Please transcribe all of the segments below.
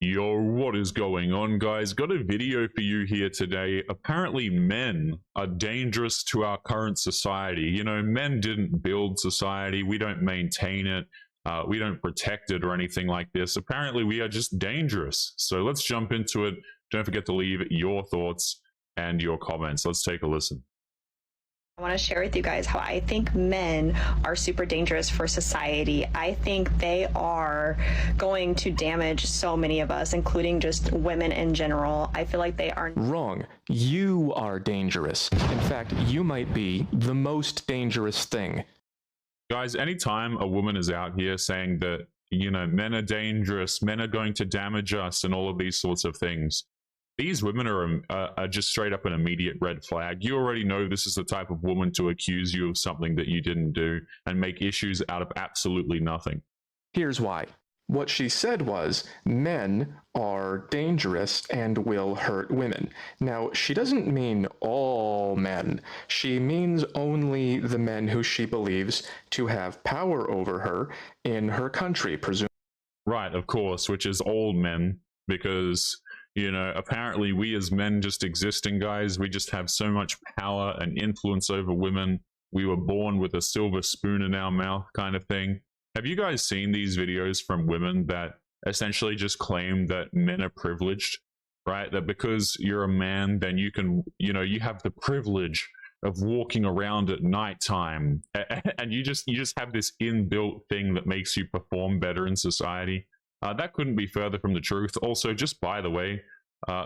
Yo, what is going on, guys? Got a video for you here today. Apparently, men are dangerous to our current society. You know, men didn't build society, we don't maintain it, we don't protect it or anything like this. Apparently, we are just dangerous. So let's jump into it. Don't forget to leave your thoughts and your comments. Let's take a listen. I want to share with you guys how I think men are super dangerous for society. I think they are going to damage so many of us, including just women in general. I feel like they are wrong. You are dangerous. In fact, you might be the most dangerous thing. Guys, anytime a woman is out here saying that, you know, men are dangerous, men are going to damage us, and all of these sorts of things, these women are just straight up an immediate red flag. You already know this is the type of woman to accuse you of something that you didn't do and make issues out of absolutely nothing. Here's why. What she said was, men are dangerous and will hurt women. Now, she doesn't mean all men. She means only the men who she believes to have power over her in her country, presumably. Right, of course, which is all men, because, you know, apparently we as men just existing, guys, we just have so much power and influence over women. We were born with a silver spoon in our mouth kind of thing. Have you guys seen these videos from women that essentially just claim that men are privileged, right? That because you're a man, then you can, you know, you have the privilege of walking around at nighttime, and you just have this inbuilt thing that makes you perform better in society. That couldn't be further from the truth. Also, just by the way,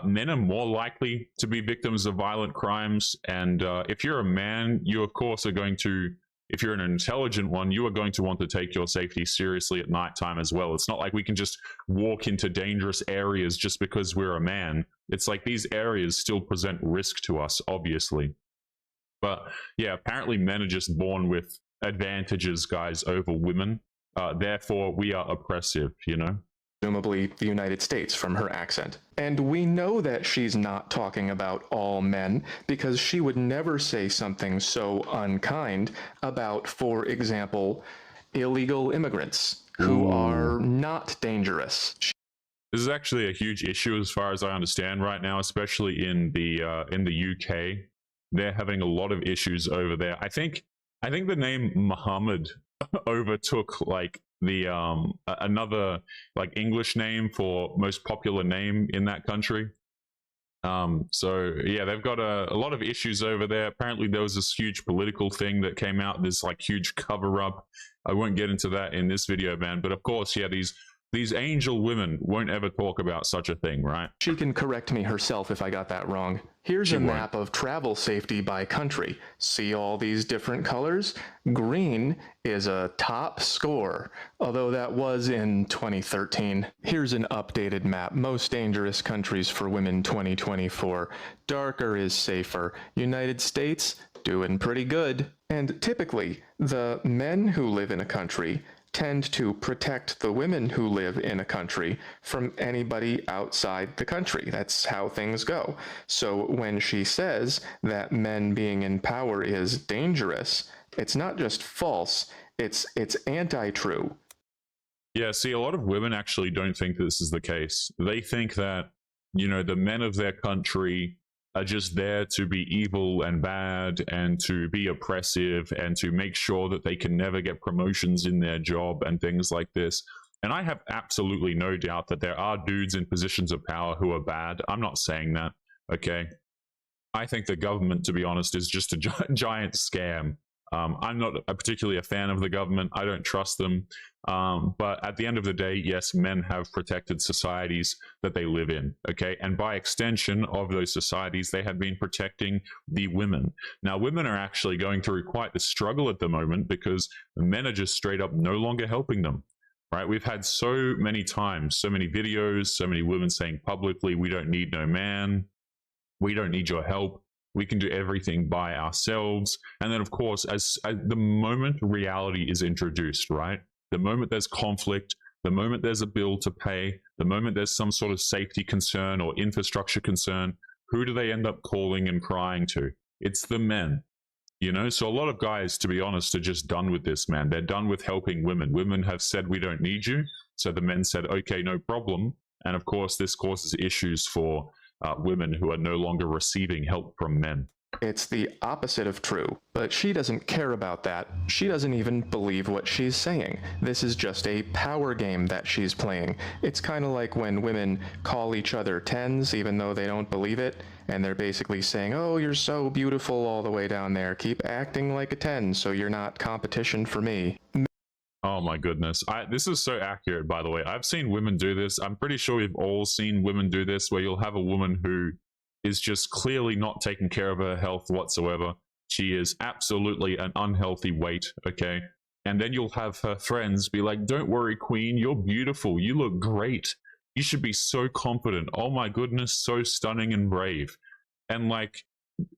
men are more likely to be victims of violent crimes, and if you're a man, you of course are going to, if you're an intelligent one, you are going to want to take your safety seriously at nighttime as well. It's not like we can just walk into dangerous areas just because we're a man. It's like these areas still present risk to us, obviously. But yeah, apparently men are just born with advantages, guys, over women. Therefore, we are oppressive, you know? Presumably the United States from her accent. And we know that she's not talking about all men, because she would never say something so unkind about, for example, illegal immigrants who are not dangerous. This is actually a huge issue as far as I understand right now, especially in the UK. They're having a lot of issues over there. I think the name Muhammad overtook like the another like English name for most popular name in that country. So yeah, they've got a lot of issues over there. Apparently there was this huge political thing that came out, this like huge cover up. I won't get into that in this video, man, but of course, yeah, these angel women won't ever talk about such a thing, right? She can correct me herself if I got that wrong. Here's a map of travel safety by country. See all these different colors? Green is a top score, although that was in 2013. Here's an updated map. Most dangerous countries for women 2024. Darker is safer. United States, doing pretty good. And typically, the men who live in a country tend to protect the women who live in a country from anybody outside the country. That's how things go. So when she says that men being in power is dangerous, it's not just false, it's anti-true. Yeah, see, a lot of women actually don't think this is the case. They think that, you know, the men of their country are just there to be evil and bad and to be oppressive and to make sure that they can never get promotions in their job and things like this. And I have absolutely no doubt that there are dudes in positions of power who are bad. I'm not saying that, okay? I think the government, to be honest, is just a giant scam. I'm not particularly a fan of the government. I don't trust them. But at the end of the day, yes, men have protected societies that they live in, okay? And by extension of those societies, they have been protecting the women. Now, women are actually going through quite the struggle at the moment because men are just straight up no longer helping them, right? We've had so many times, so many videos, so many women saying publicly, we don't need no man. We don't need your help. We can do everything by ourselves. And then, of course, as the moment reality is introduced, right? The moment there's conflict, the moment there's a bill to pay, the moment there's some sort of safety concern or infrastructure concern, who do they end up calling and crying to? It's the men, you know? So a lot of guys, to be honest, are just done with this, man. They're done with helping women. Women have said, we don't need you. So the men said, okay, no problem. And of course, this causes issues for women who are no longer receiving help from men. It's the opposite of true, but she doesn't care about that. She doesn't even believe what she's saying. This is just a power game that she's playing. It's kind of like when women call each other tens even though they don't believe it, and they're basically saying, oh, you're so beautiful all the way down there. Keep acting like a 10 so you're not competition for me. Oh my goodness. This is so accurate, by the way. I've seen women do this. I'm pretty sure we've all seen women do this, where you'll have a woman who is just clearly not taking care of her health whatsoever. She is absolutely an unhealthy weight, okay? And then you'll have her friends be like, don't worry, queen, you're beautiful. You look great. You should be so confident. Oh my goodness, so stunning and brave. And like,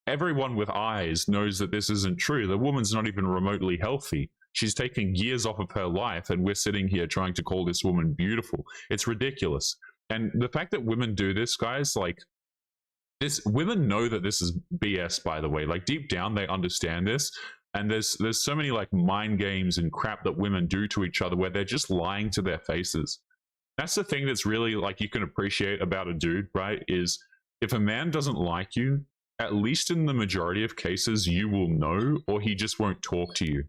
everyone with eyes knows that this isn't true. The woman's not even remotely healthy. She's taking years off of her life, and we're sitting here trying to call this woman beautiful. It's ridiculous. And the fact that women do this, guys, like, women know that this is BS, by the way. Like, deep down they understand this, and there's so many like mind games and crap that women do to each other where they're just lying to their faces. That's the thing that's really like you can appreciate about a dude, right? Is if a man doesn't like you, at least in the majority of cases you will know, or he just won't talk to you.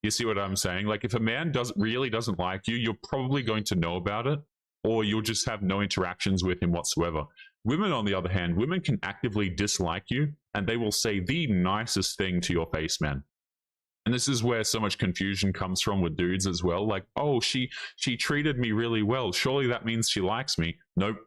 You see what I'm saying? Like, if a man really doesn't like you, you're probably going to know about it, or you'll just have no interactions with him whatsoever. Women, on the other hand, women can actively dislike you, and they will say the nicest thing to your face, man. And this is where so much confusion comes from with dudes as well. Like, oh, she treated me really well. Surely that means she likes me. Nope.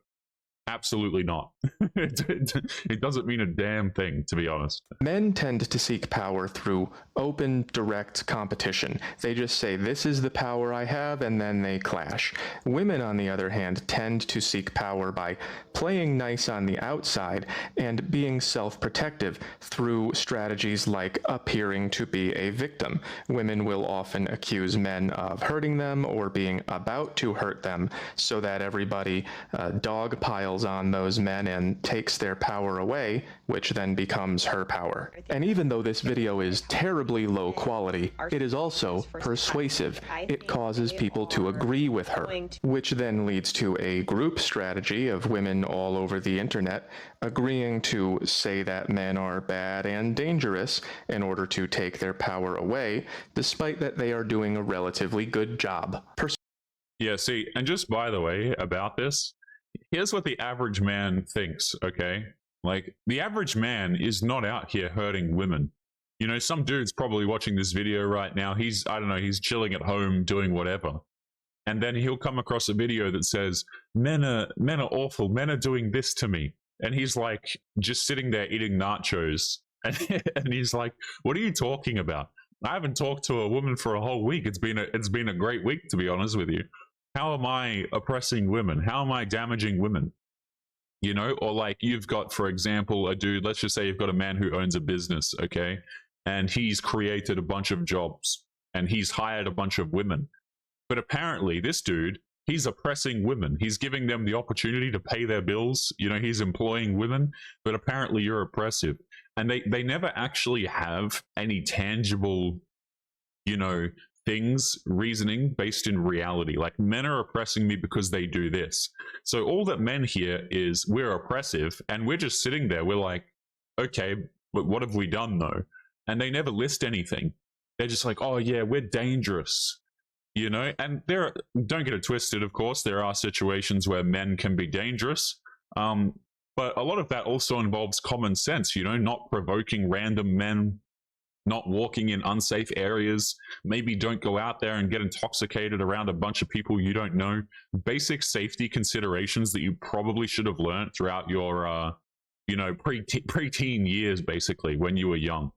Absolutely not. It doesn't mean a damn thing, to be honest. Men tend to seek power through open, direct competition. They just say, this is the power I have, and then they clash. Women, on the other hand, tend to seek power by playing nice on the outside and being self-protective through strategies like appearing to be a victim. Women will often accuse men of hurting them or being about to hurt them so that everybody dogpiles on those men and takes their power away, which then becomes her power. And even though this video is terribly low quality, it is also persuasive. It causes people to agree with her, which then leads to a group strategy of women all over the internet agreeing to say that men are bad and dangerous in order to take their power away, despite that they are doing a relatively good job. Yeah, see, and just by the way about this, here's what the average man thinks, okay? Like, the average man is not out here hurting women. You know, some dude's probably watching this video right now. I don't know, he's chilling at home doing whatever. And then he'll come across a video that says, men are awful, men are doing this to me. And he's like, just sitting there eating nachos. And he's like, what are you talking about? I haven't talked to a woman for a whole week. It's been a great week, to be honest with you. How am I oppressing women? How am I damaging women? You know, or like you've got, for example, a dude, let's just say you've got a man who owns a business, okay? And he's created a bunch of jobs and he's hired a bunch of women. But apparently this dude, he's oppressing women. He's giving them the opportunity to pay their bills. You know, he's employing women, but apparently you're oppressive. And they never actually have any tangible, you know, reasoning based in reality. Like, men are oppressing me because they do this. So all that men hear is we're oppressive, and we're just sitting there. We're like, okay, but what have we done though? And they never list anything. They're just like, oh yeah, we're dangerous, you know? And don't get it twisted, of course, there are situations where men can be dangerous. But a lot of that also involves common sense, you know, not provoking random men, not walking in unsafe areas, maybe don't go out there and get intoxicated around a bunch of people you don't know. Basic safety considerations that you probably should have learned throughout your, you know, pre-teen years, basically, when you were young.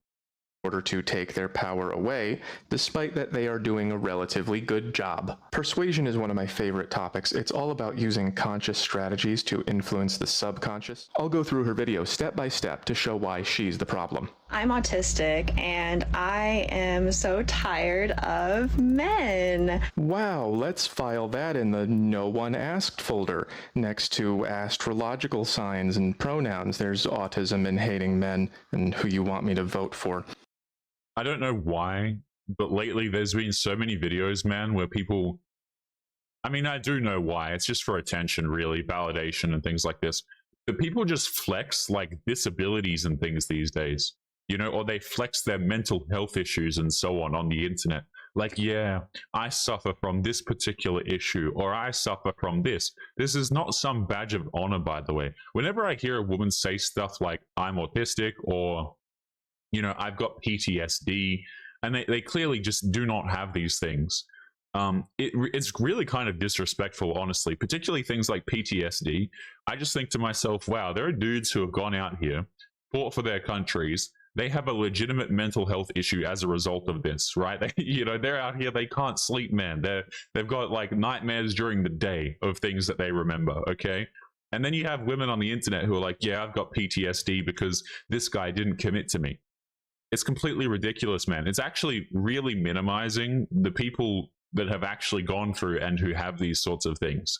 Order to take their power away, despite that they are doing a relatively good job. Persuasion is one of my favorite topics. It's all about using conscious strategies to influence the subconscious. I'll go through her video step by step to show why she's the problem. I'm autistic and I am so tired of men. Wow, let's file that in the no one asked folder. Next to astrological signs and pronouns, there's autism and hating men and who you want me to vote for. I don't know why, but lately there's been so many videos, man, where people I mean, I do know why. It's just for attention, really, validation and things like this. But people just flex like disabilities and things these days, or they flex their mental health issues and so on the internet. Like, yeah, I suffer from this particular issue, or I suffer from this. This is not some badge of honor, by the way. Whenever I hear a woman say stuff like, I'm autistic, or, I've got PTSD, and they clearly just do not have these things. It's really kind of disrespectful, honestly, particularly things like PTSD. I just think to myself, wow, there are dudes who have gone out here, fought for their countries. They have a legitimate mental health issue as a result of this, right? They're out here, they can't sleep, man. They've got like nightmares during the day of things that they remember, okay? And then you have women on the internet who are like, yeah, I've got PTSD because this guy didn't commit to me. It's completely ridiculous, man. It's actually really minimizing the people that have actually gone through and who have these sorts of things.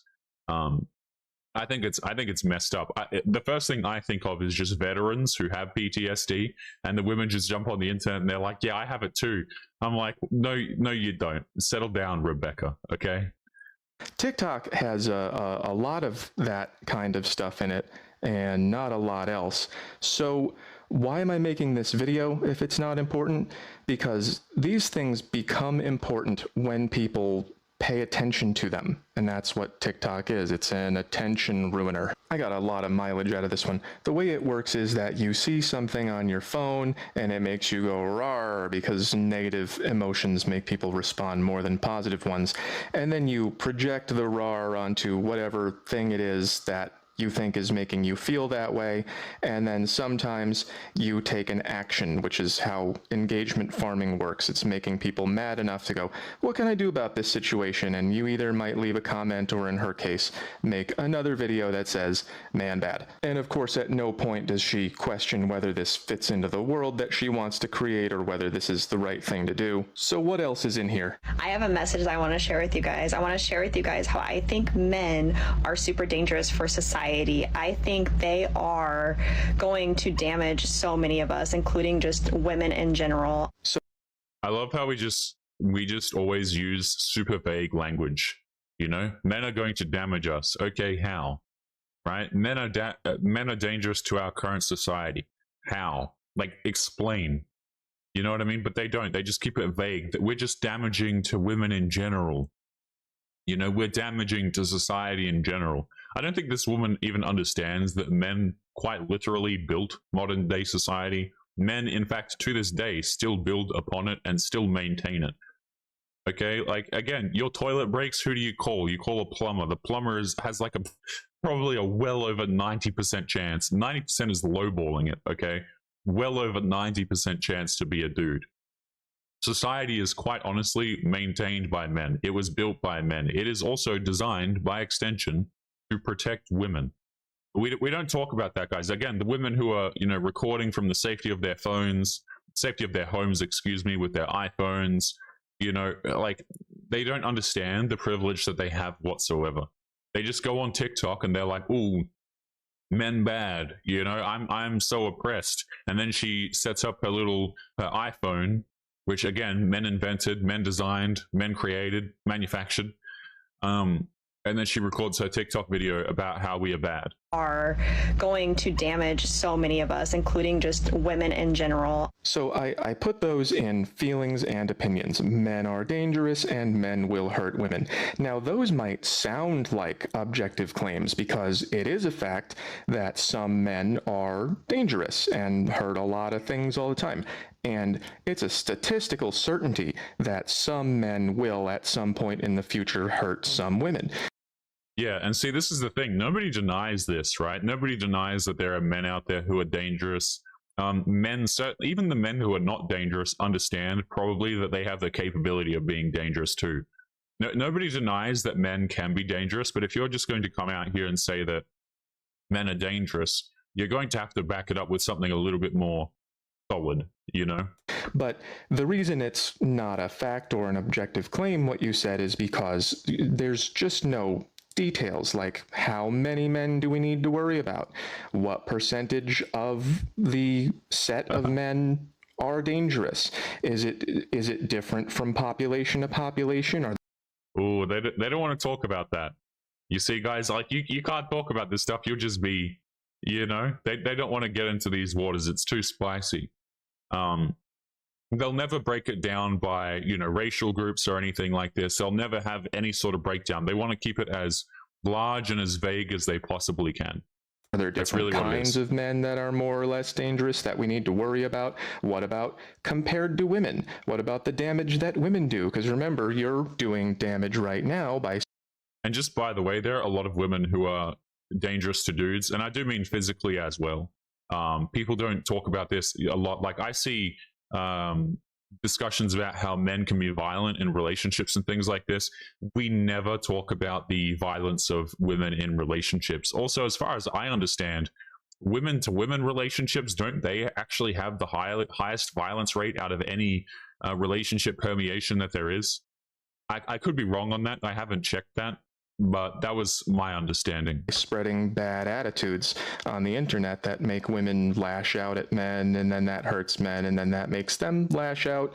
I think it's messed up. The first thing I think of is just veterans who have PTSD, and the women just jump on the internet and they're like, "Yeah, I have it too." I'm like, "No, you don't. Settle down, Rebecca. Okay." TikTok has a lot of that kind of stuff in it, and not a lot else. So why am I making this video if it's not important? Because these things become important when people pay attention to them, and that's what TikTok is. It's an attention ruiner. I got a lot of mileage out of this one. The way it works is that you see something on your phone and it makes you go rawr because negative emotions make people respond more than positive ones, and then you project the rawr onto whatever thing it is that you think is making you feel that way, and then sometimes you take an action, which is how engagement farming works. It's making people mad enough to go, what can I do about this situation? And you either might leave a comment, or in her case, make another video that says, man bad. And of course, at no point does she question whether this fits into the world that she wants to create, or whether this is the right thing to do. So what else is in here? I have a message I want to share with you guys. I want to share with you guys how I think men are super dangerous for society. I think they are going to damage so many of us, including just women in general. So I love how we just always use super vague language. Men are going to damage us. Okay, how? Right? Men are dangerous to our current society. How? Like, explain. You know what I mean? But they don't. They just keep it vague. That we're just damaging to women in general. We're damaging to society in general. I don't think this woman even understands that men quite literally built modern day society. Men, in fact, to this day, still build upon it and still maintain it. Okay, like, again, your toilet breaks, who do you call? You call a plumber. The plumber has like probably a well over 90% chance. 90% is lowballing it, okay? Well over 90% chance to be a dude. Society is quite honestly maintained by men. It was built by men. It is also designed by extension to protect women. We don't talk about that, guys. Again, the women who are, recording from the safety of their phones, safety of their homes, with their iPhones, like, they don't understand the privilege that they have whatsoever. They just go on TikTok and they're like, ooh, men bad, I'm so oppressed. And then she sets up her iPhone, which again, men invented, men designed, men created, manufactured. And then she records her TikTok video about how we are bad. Are going to damage so many of us, including just women in general. So I put those in feelings and opinions. Men are dangerous and men will hurt women. Now, those might sound like objective claims because it is a fact that some men are dangerous and hurt a lot of things all the time. And it's a statistical certainty that some men will at some point in the future hurt some women. Yeah, and see, this is the thing. Nobody denies this, right? Nobody denies that there are men out there who are dangerous. Even the men who are not dangerous understand probably that they have the capability of being dangerous too. Nobody denies that men can be dangerous, but if you're just going to come out here and say that men are dangerous, you're going to have to back it up with something a little bit more solid, But the reason it's not a fact or an objective claim, what you said, is because there's just no details, like how many men do we need to worry about? What percentage of the set of men are dangerous? Is it different from population to population? Oh, they don't want to talk about that. You see, guys, like you can't talk about this stuff. You'll just be, they don't want to get into these waters. It's too spicy. They'll never break it down by, racial groups or anything like this. They'll never have any sort of breakdown. They want to keep it as large and as vague as they possibly can. Are there different really kinds of men that are more or less dangerous that we need to worry about? What about compared to women? What about the damage that women do? Because remember, you're doing damage right now by... And just by the way, there are a lot of women who are dangerous to dudes, and I do mean physically as well. People don't talk about this a lot. Like I see discussions about how men can be violent in relationships and things like this. We never talk about the violence of women in relationships. Also, as far as I understand, women to women relationships, don't they actually have the highest violence rate out of any relationship permeation that there is? I could be wrong on that. I haven't checked that, but that was my understanding. Spreading bad attitudes on the internet that make women lash out at men, and then that hurts men, and then that makes them lash out.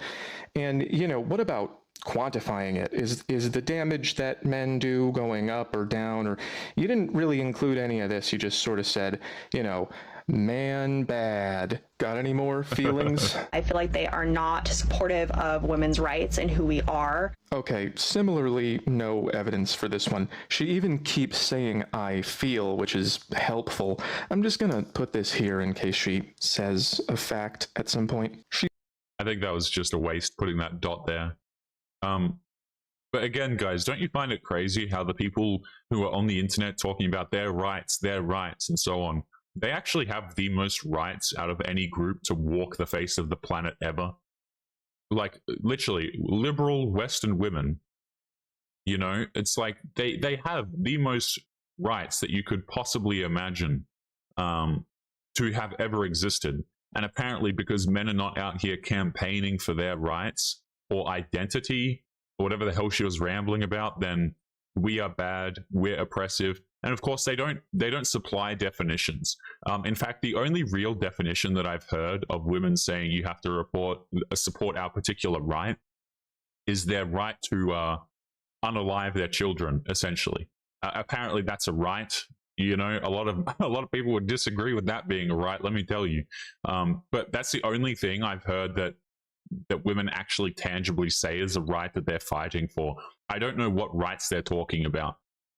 And, what about quantifying it? Is the damage that men do going up or down? Or you didn't really include any of this. You just sort of said, man bad. Got any more feelings? I feel like they are not supportive of women's rights and who we are. Okay, similarly, no evidence for this one. She even keeps saying I feel, which is helpful. I'm just gonna put this here in case she says a fact at some point. I think that was just a waste putting that dot there. But again, guys, don't you find it crazy how the people who are on the internet talking about their rights, and so on, they actually have the most rights out of any group to walk the face of the planet ever? Like, literally, liberal Western women, it's like they have the most rights that you could possibly imagine to have ever existed. And apparently, because men are not out here campaigning for their rights or identity, or whatever the hell she was rambling about, then we are bad, we're oppressive. And of course, they don't supply definitions. In fact, the only real definition that I've heard of women saying you have to support our particular right is their right to unalive their children, essentially. Apparently, that's a right. A lot of people would disagree with that being a right, let me tell you. But that's the only thing I've heard that women actually tangibly say is a right that they're fighting for. I don't know what rights they're talking about.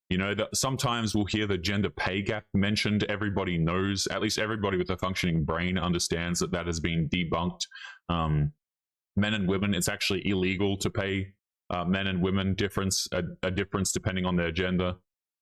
That sometimes we'll hear the gender pay gap mentioned. Everybody knows, at least everybody with a functioning brain understands that has been debunked. Men and women, it's actually illegal to pay men and women a difference depending on their gender.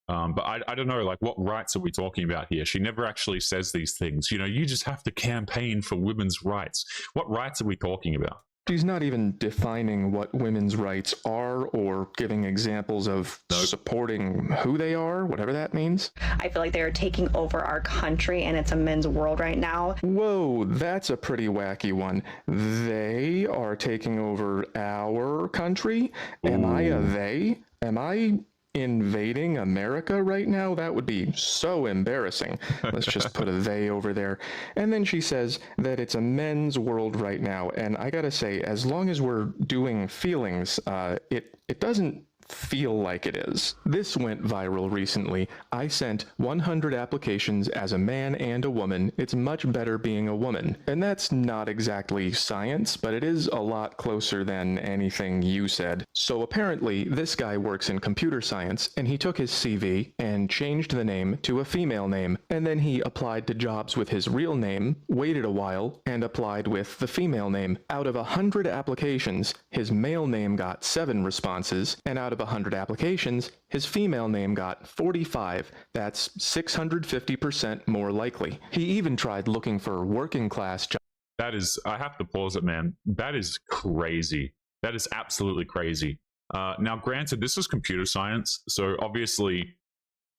But I don't know, like, what rights are we talking about here? She never actually says these things. You just have to campaign for women's rights. What rights are we talking about? She's not even defining what women's rights are or giving examples of supporting who they are, whatever that means. I feel like they are taking over our country and it's a men's world right now. Whoa, that's a pretty wacky one. They are taking over our country? Am I a they? Am I invading America right now? That would be so embarrassing. Let's just put a they over there. And then she says that it's a men's world right now. And I gotta say, as long as we're doing feelings, it doesn't feel like it is. This went viral recently. I sent 100 applications as a man and a woman. It's much better being a woman. And that's not exactly science, but it is a lot closer than anything you said. So apparently, this guy works in computer science, and he took his CV and changed the name to a female name. And then he applied to jobs with his real name, waited a while, and applied with the female name. Out of 100 applications, his male name got 7 responses, and out of 100 applications, his female name got 45. That's 650% more likely. He even tried looking for working class jobs. That is, I have to pause it, man. That is crazy. That is absolutely crazy. Now, granted, this is computer science, so obviously,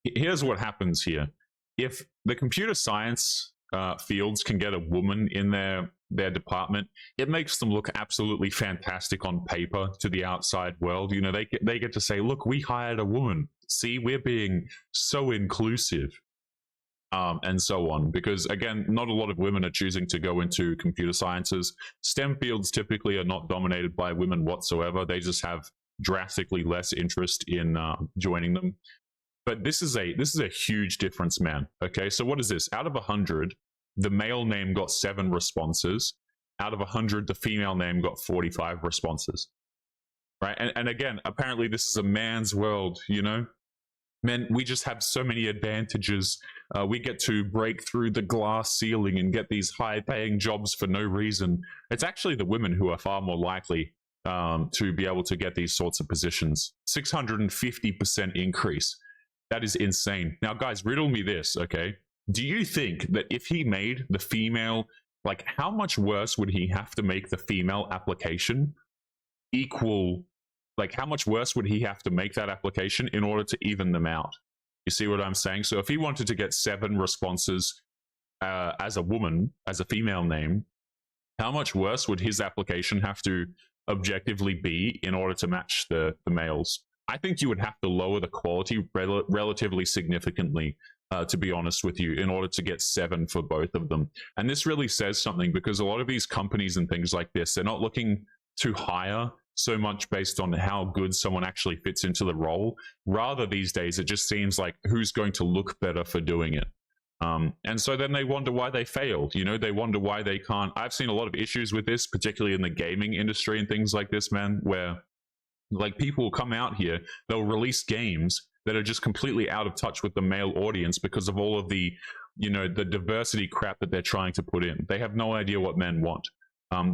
here's what happens here. If the computer science fields can get a woman in their department, it makes them look absolutely fantastic on paper to the outside world. They get to say, look, we hired a woman. See, we're being so inclusive, and so on. Because again, not a lot of women are choosing to go into computer sciences. STEM fields typically are not dominated by women whatsoever. They just have drastically less interest in joining them. But this is a huge difference, man. Okay, so what is this? Out of 100, the male name got 7 responses. Out of 100, the female name got 45 responses. Right, and again, apparently this is a man's world, you know? Men, we just have so many advantages. We get to break through the glass ceiling and get these high-paying jobs for no reason. It's actually the women who are far more likely to be able to get these sorts of positions. 650% increase. That is insane. Now, guys, riddle me this, okay? Do you think that if he made the female, like, how much worse would he have to make the female application equal? Like, how much worse would he have to make that application in order to even them out? You see what I'm saying? So if he wanted to get 7 responses as a woman, as a female name, how much worse would his application have to objectively be in order to match the males? I think you would have to lower the quality relatively significantly, to be honest with you, in order to get 7 for both of them. And this really says something, because a lot of these companies and things like this, they're not looking to hire so much based on how good someone actually fits into the role. Rather, these days, it just seems like who's going to look better for doing it. And so then they wonder why they failed. You know, they wonder why they can't. I've seen a lot of issues with this, particularly in the gaming industry and things like this, man, where like people will come out here, they'll release games that are just completely out of touch with the male audience because of all of the, you know, the diversity crap that they're trying to put in. They have no idea what men want.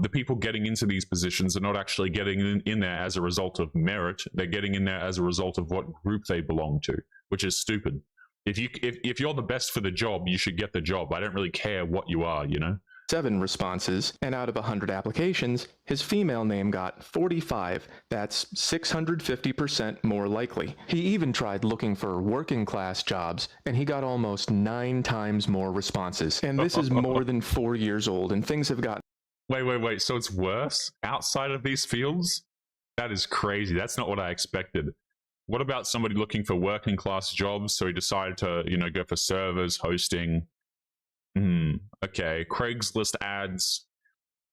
The people getting into these positions are not actually getting in there as a result of merit. They're getting in there as a result of what group they belong to, which is stupid. If you're the best for the job, you should get the job. I don't really care what you are, you know? 7 responses, and out of 100 applications, his female name got 45. That's 650% more likely. He even tried looking for working class jobs, and he got almost 9 times more responses. And this is more than 4 years old, and things have gotten... Wait. So it's worse outside of these fields? That is crazy. That's not what I expected. What about somebody looking for working class jobs? So he decided to, you know, go for servers, hosting. Okay, Craigslist ads.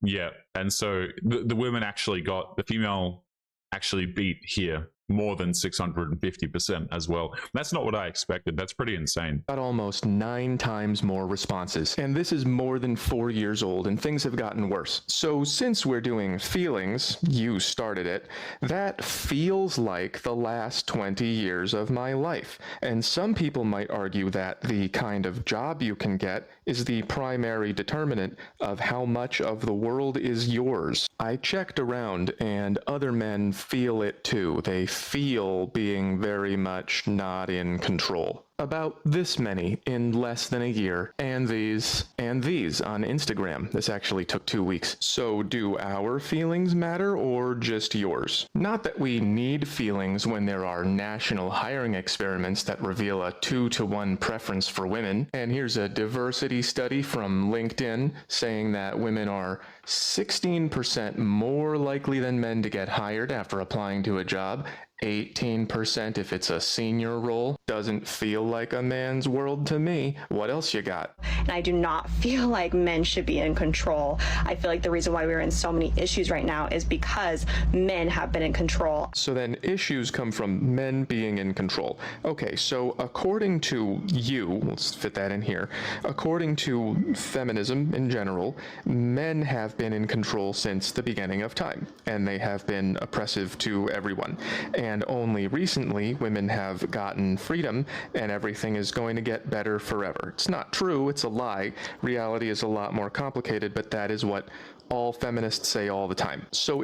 Yeah, and so the women actually got, the female actually beat here more than 650% as well. That's not what I expected. That's pretty insane. Got almost 9 times more responses. And this is more than 4 years old, and things have gotten worse. So since we're doing feelings, you started it, that feels like the last 20 years of my life. And some people might argue that the kind of job you can get is the primary determinant of how much of the world is yours. I checked around, and other men feel it too. They feel being very much not in control. About this many in less than a year, and these on Instagram. This actually took 2 weeks. So do our feelings matter, or just yours? Not that we need feelings when there are national hiring experiments that reveal a 2-to-1 preference for women. And here's a diversity study from LinkedIn saying that women are 16% more likely than men to get hired after applying to a job. 18% if it's a senior role. Doesn't feel like a man's world to me. What else you got? And I do not feel like men should be in control. I feel like the reason why we're in so many issues right now is because men have been in control. So then issues come from men being in control. Okay, so according to you, let's fit that in here, according to feminism in general, men have been in control since the beginning of time, and they have been oppressive to everyone. And only recently, women have gotten freedom, and everything is going to get better forever. It's not true, it's a lie. Reality is a lot more complicated, but that is what all feminists say all the time. So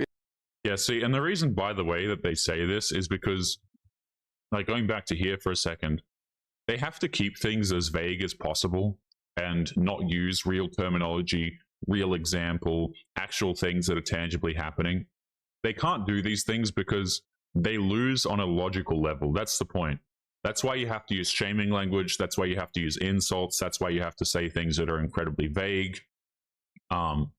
yeah, see, and the reason, by the way, that they say this is because, like, going back to here for a second, they have to keep things as vague as possible and not use real terminology, real example, actual things that are tangibly happening. They can't do these things because they lose on a logical level. That's the point. That's why you have to use shaming language. That's why you have to use insults. That's why you have to say things that are incredibly vague.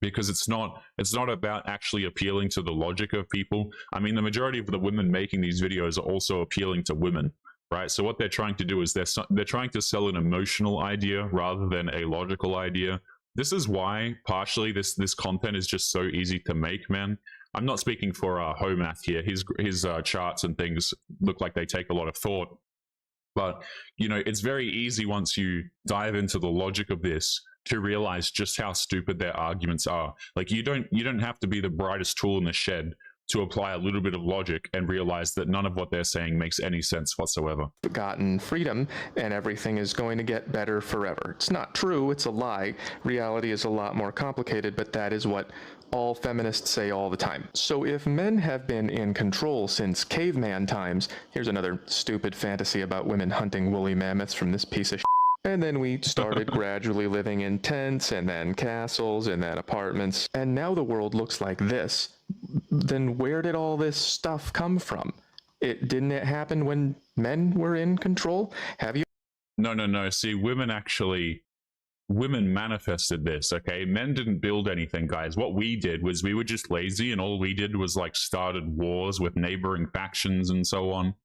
Because it's not about actually appealing to the logic of people. I mean, the majority of the women making these videos are also appealing to women, right? So what they're trying to do is they're trying to sell an emotional idea rather than a logical idea. This is why partially this content is just so easy to make, man. I'm not speaking for Homath here. His charts and things look like they take a lot of thought. But, you know, it's very easy once you dive into the logic of this to realize just how stupid their arguments are. Like, you don't have to be the brightest tool in the shed to apply a little bit of logic and realize that none of what they're saying makes any sense whatsoever. Gotten freedom and everything is going to get better forever. It's not true, it's a lie. Reality is a lot more complicated, but that is what all feminists say all the time. So if men have been in control since caveman times, here's another stupid fantasy about women hunting woolly mammoths from this piece of shit. And then we started gradually living in tents, and then castles, and then apartments, and now the world looks like this. Then where did all this stuff come from? Didn't it happen when men were in control? Have you? No. See, women manifested this, okay? Men didn't build anything, guys. What we did was we were just lazy, and all we did was like started wars with neighboring factions and so on.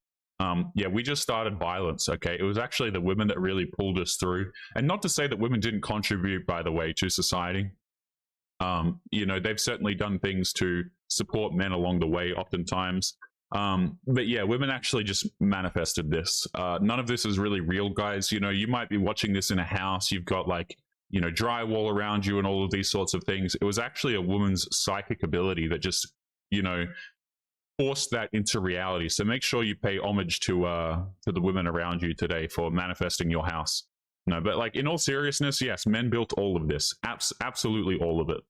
Yeah, we just started violence, okay? It was actually the women that really pulled us through. And not to say that women didn't contribute, by the way, to society. You know, they've certainly done things to support men along the way oftentimes. But yeah, women actually just manifested this. None of this is really real, guys. You know, you might be watching this in a house. You've got like, you know, drywall around you and all of these sorts of things. It was actually a woman's psychic ability that just, you know, force that into reality. So make sure you pay homage to the women around you today for manifesting your house. No, but like in all seriousness, yes, men built all of this. Absolutely all of it.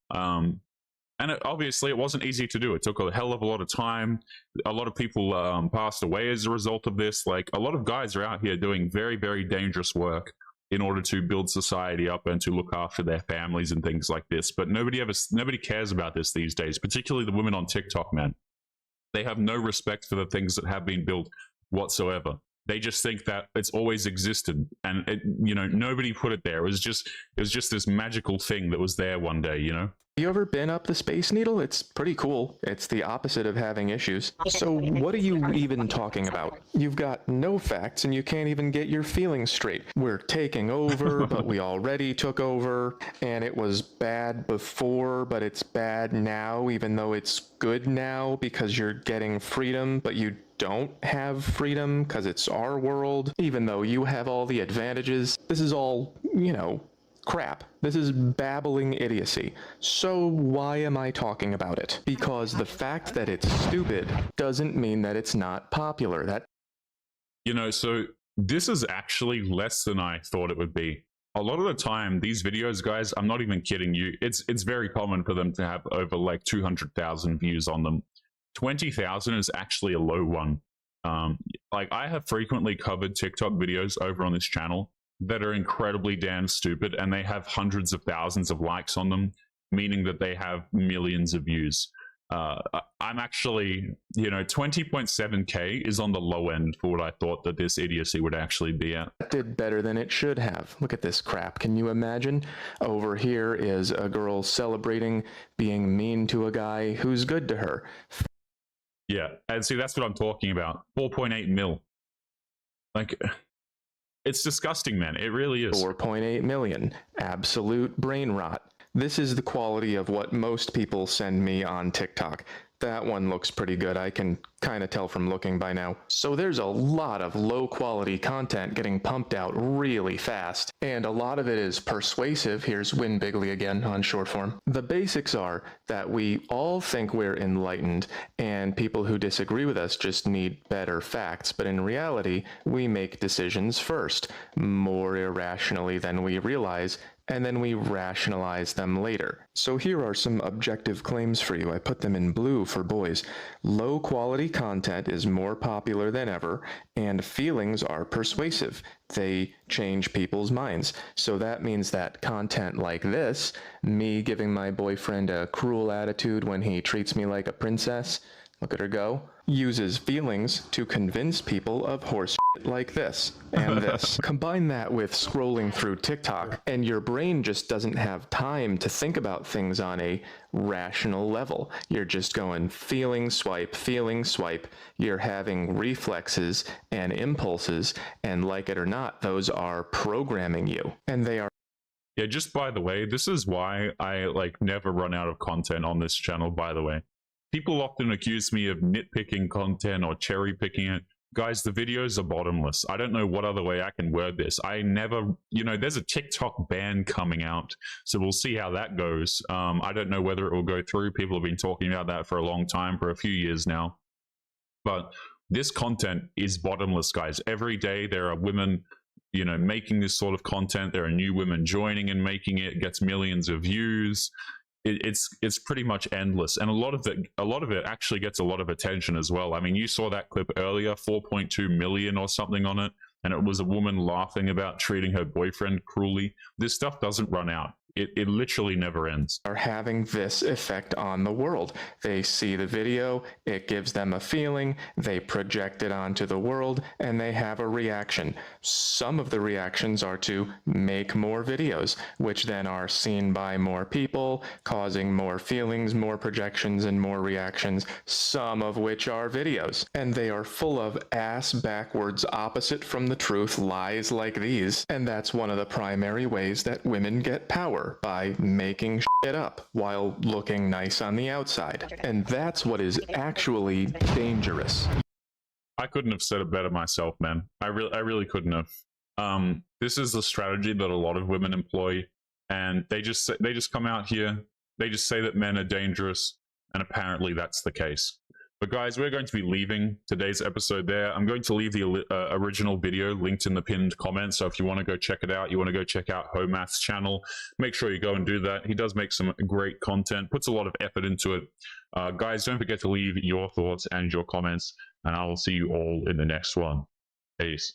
And obviously it wasn't easy to do. It took a hell of a lot of time. A lot of people passed away as a result of this. Like a lot of guys are out here doing very, very dangerous work in order to build society up and to look after their families and things like this. But nobody cares about this these days, particularly the women on TikTok, man. They have no respect for the things that have been built whatsoever. They just think that it's always existed, and you know, nobody put it there. It was just this magical thing that was there one day, you know. You ever been up the Space Needle? It's pretty cool. It's the opposite of having issues. So what are you even talking about? You've got no facts and you can't even get your feelings straight. We're taking over, but we already took over, and it was bad before, but it's bad now, even though it's good now because you're getting freedom, but you don't have freedom because it's our world, even though you have all the advantages. This is all, you know, crap. This is babbling idiocy. So why am I talking about it? Because the fact that it's stupid doesn't mean that it's not popular. You know, so this is actually less than I thought it would be. A lot of the time, these videos, guys, I'm not even kidding you, it's very common for them to have over like 200,000 views on them. 20,000 is actually a low one. Like I have frequently covered TikTok videos over on this channel that are incredibly damn stupid, and they have hundreds of thousands of likes on them, meaning that they have millions of views. I'm actually, you know, 20.7K is on the low end for what I thought that this idiocy would actually be at. That did better than it should have. Look at this crap. Can you imagine? Over here is a girl celebrating being mean to a guy who's good to her. Yeah, and see, that's what I'm talking about. 4.8 mil. Like, it's disgusting, man. It really is. 4.8 million. Absolute brain rot. This is the quality of what most people send me on TikTok. That one looks pretty good. I can kind of tell from looking by now. So there's a lot of low quality content getting pumped out really fast, and a lot of it is persuasive. Here's Win Bigley again on short form. The basics are that we all think we're enlightened, and people who disagree with us just need better facts, but in reality, we make decisions first, more irrationally than we realize, and then we rationalize them later. So here are some objective claims for you. I put them in blue for boys. Low quality content is more popular than ever, and feelings are persuasive. They change people's minds. So that means that content like this, me giving my boyfriend a cruel attitude when he treats me like a princess, look at her go, uses feelings to convince people of horse shit like this and this. Combine that with scrolling through TikTok, and your brain just doesn't have time to think about things on a rational level. You're just going feeling swipe. You're having reflexes and impulses, and like it or not, those are programming you, and they are. Yeah, just by the way, this is why I like never run out of content on this channel, by the way. people often accuse me of nitpicking content or cherry picking it. Guys, the videos are bottomless. I don't know what other way I can word this. I never, there's a TikTok ban coming out, so we'll see how that goes. I don't know whether it will go through. People have been talking about that for a long time, for a few years now. But this content is bottomless, guys. Every day there are women, making this sort of content. There are new women joining and making it. It gets millions of views. It's pretty much endless, and a lot of it actually gets a lot of attention as well. I mean, you saw that clip earlier, 4.2 million or something on it, and it was a woman laughing about treating her boyfriend cruelly. This stuff doesn't run out. It literally never ends. Are having this effect on the world. They see the video, it gives them a feeling, they project it onto the world, and they have a reaction. Some of the reactions are to make more videos, which then are seen by more people, causing more feelings, more projections, and more reactions, some of which are videos. And they are full of ass-backwards, opposite from the truth lies like these. And that's one of the primary ways that women get power, by making shit up while looking nice on the outside. And that's what is actually dangerous. I couldn't have said it better myself, man. I really couldn't have. This is the strategy that a lot of women employ, and they just come out here, they just say that men are dangerous, and apparently that's the case. But guys, we're going to be leaving today's episode there. I'm going to leave the original video linked in the pinned comment, so if you want to go check it out, you want to go check out Homath's channel, make sure you go and do that. He does make some great content, puts a lot of effort into it. Guys, don't forget to leave your thoughts and your comments, and I will see you all in the next one. Peace.